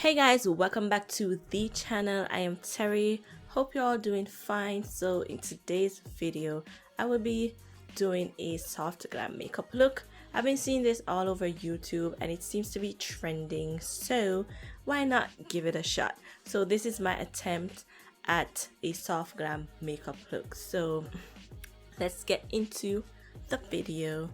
Hey guys, welcome back to the channel. I am Terry. Hope you're all doing fine. So in today's video I will be doing a soft glam makeup look. I've been seeing this all over YouTube and it seems to be trending, so why not give it a shot? So this is my attempt at a soft glam makeup look, so let's get into the video.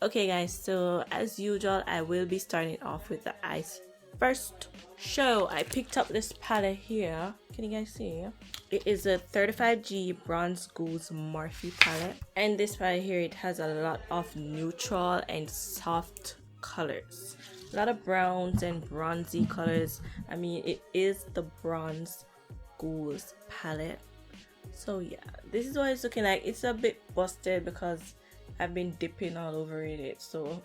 Okay guys, so as usual I will be starting off with the eyes first. So I picked up this palette here. Can you guys see? It is a 35G Bronze Goose Morphe palette, and this palette here, it has a lot of neutral and soft colors, a lot of browns and bronzy colors. I mean, it is the Bronze Goose palette. So yeah, this is what it's looking like. It's a bit busted because I've been dipping all over it. So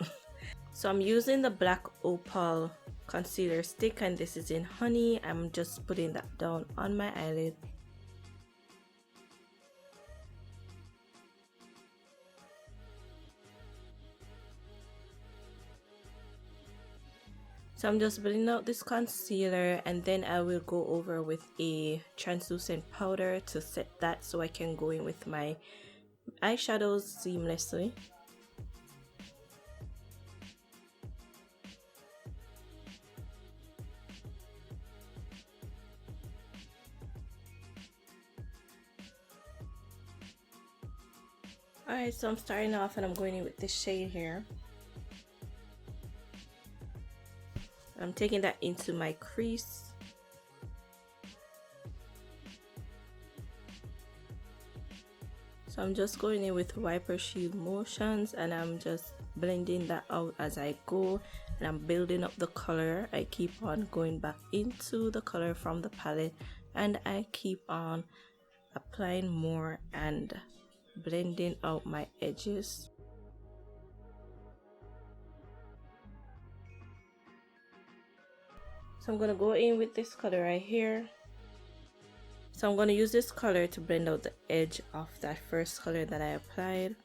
I'm using the Black Opal concealer stick, and this is in Honey. I'm just putting that down on my eyelid. So I'm just blending out this concealer, and then I will go over with a translucent powder to set that so I can go in with my eyeshadows seamlessly. Alright, so I'm starting off and I'm going in with this shade here. I'm taking that into my crease. So I'm just going in with wiper shield motions and I'm just blending that out as I go, and I'm building up the color. I keep on going back into the color from the palette and I keep on applying more and blending out my edges. So I'm gonna go in with this color right here. So I'm gonna use this color to blend out the edge of that first color that I applied.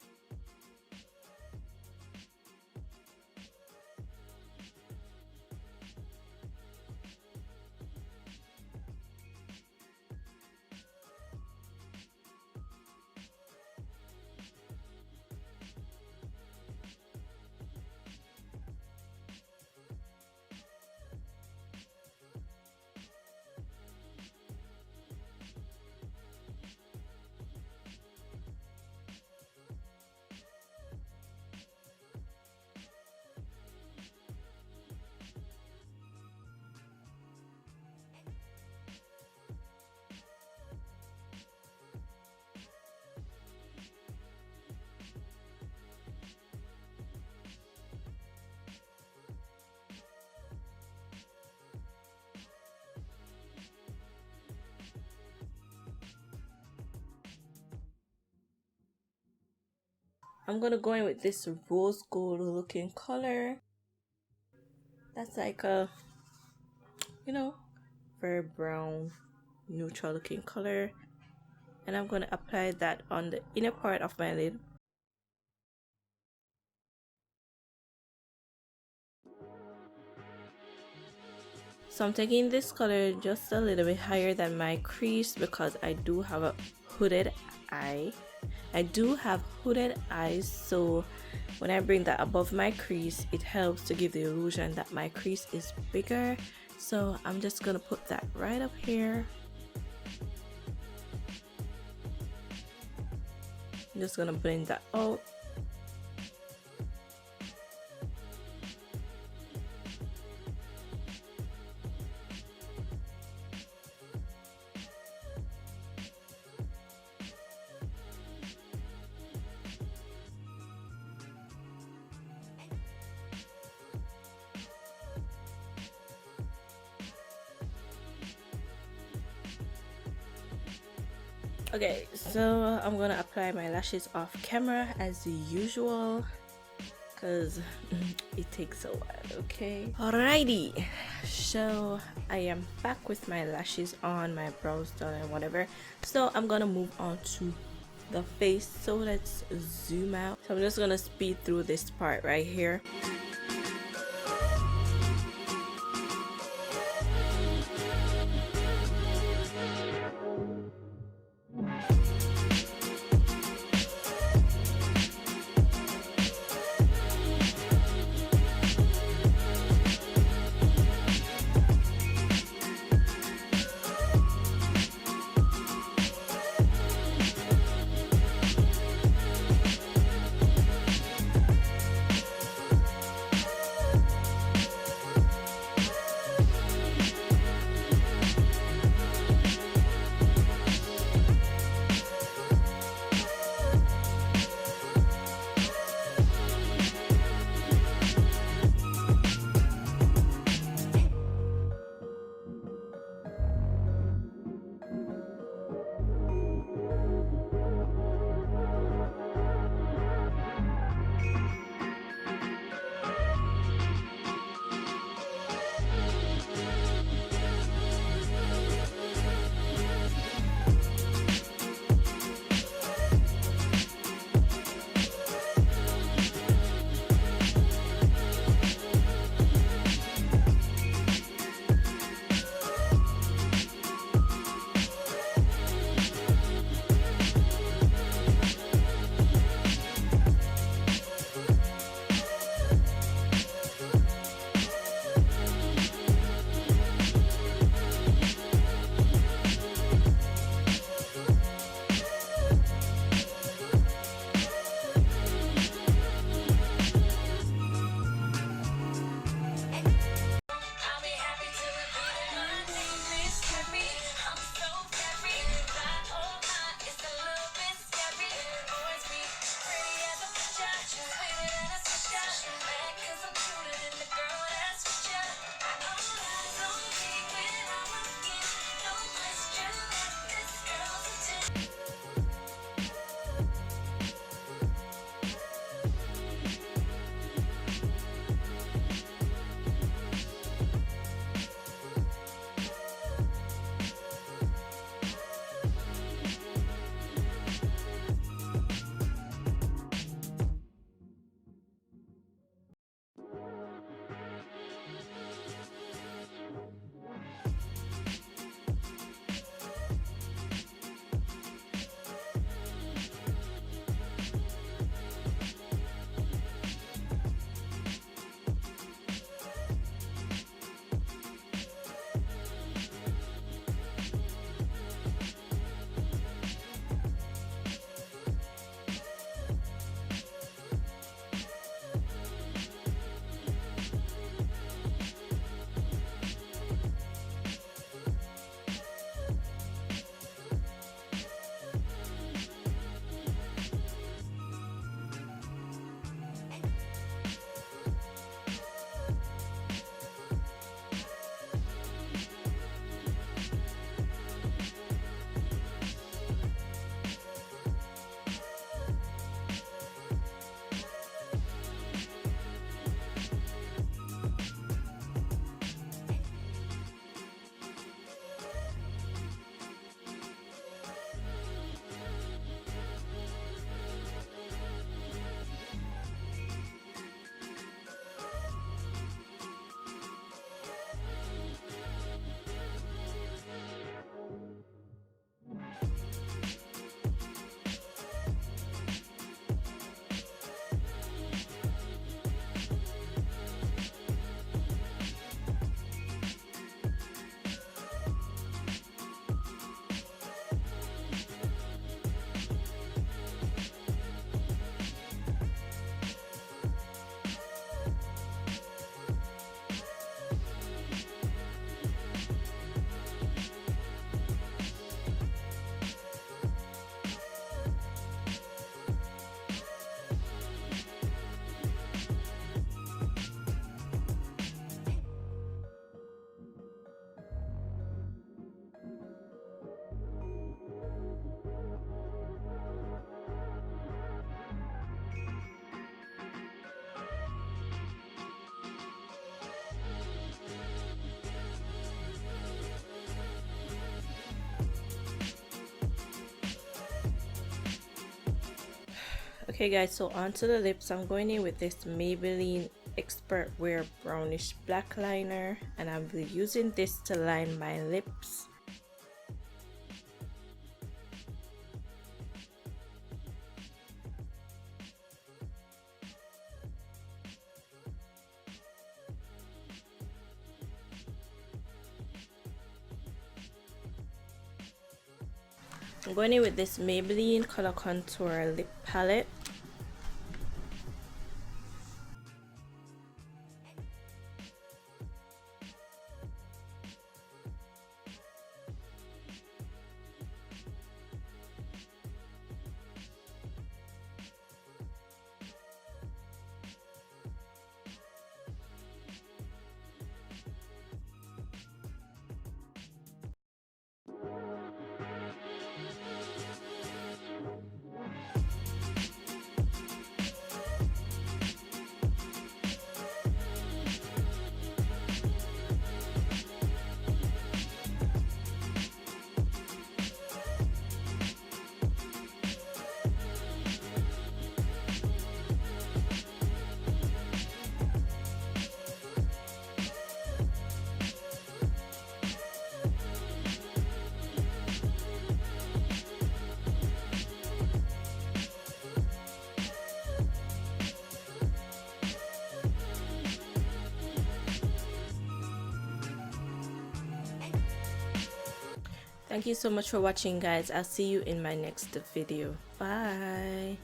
I'm gonna go in with this rose gold looking color. That's like a, very brown neutral looking color, and I'm gonna apply that on the inner part of my lid. So I'm taking this color just a little bit higher than my crease because I do have a hooded eye. I do have hooded eyes, so when I bring that above my crease, it helps to give the illusion that my crease is bigger. So I'm just gonna put that right up here. I'm just gonna blend that out. Okay, so I'm gonna apply my lashes off camera as usual because it takes a while. Okay, alrighty, so I am back with my lashes on, my brows done and whatever. So I'm gonna move on to the face. So let's zoom out. So I'm just gonna speed through this part right here. Okay guys, so onto the lips. I'm going in with this Maybelline Expert Wear brownish black liner, and I'll be using this to line my lips. I'm going in with this Maybelline Color Contour Lip Palette. Thank you so much for watching guys. I'll see you in my next video. Bye.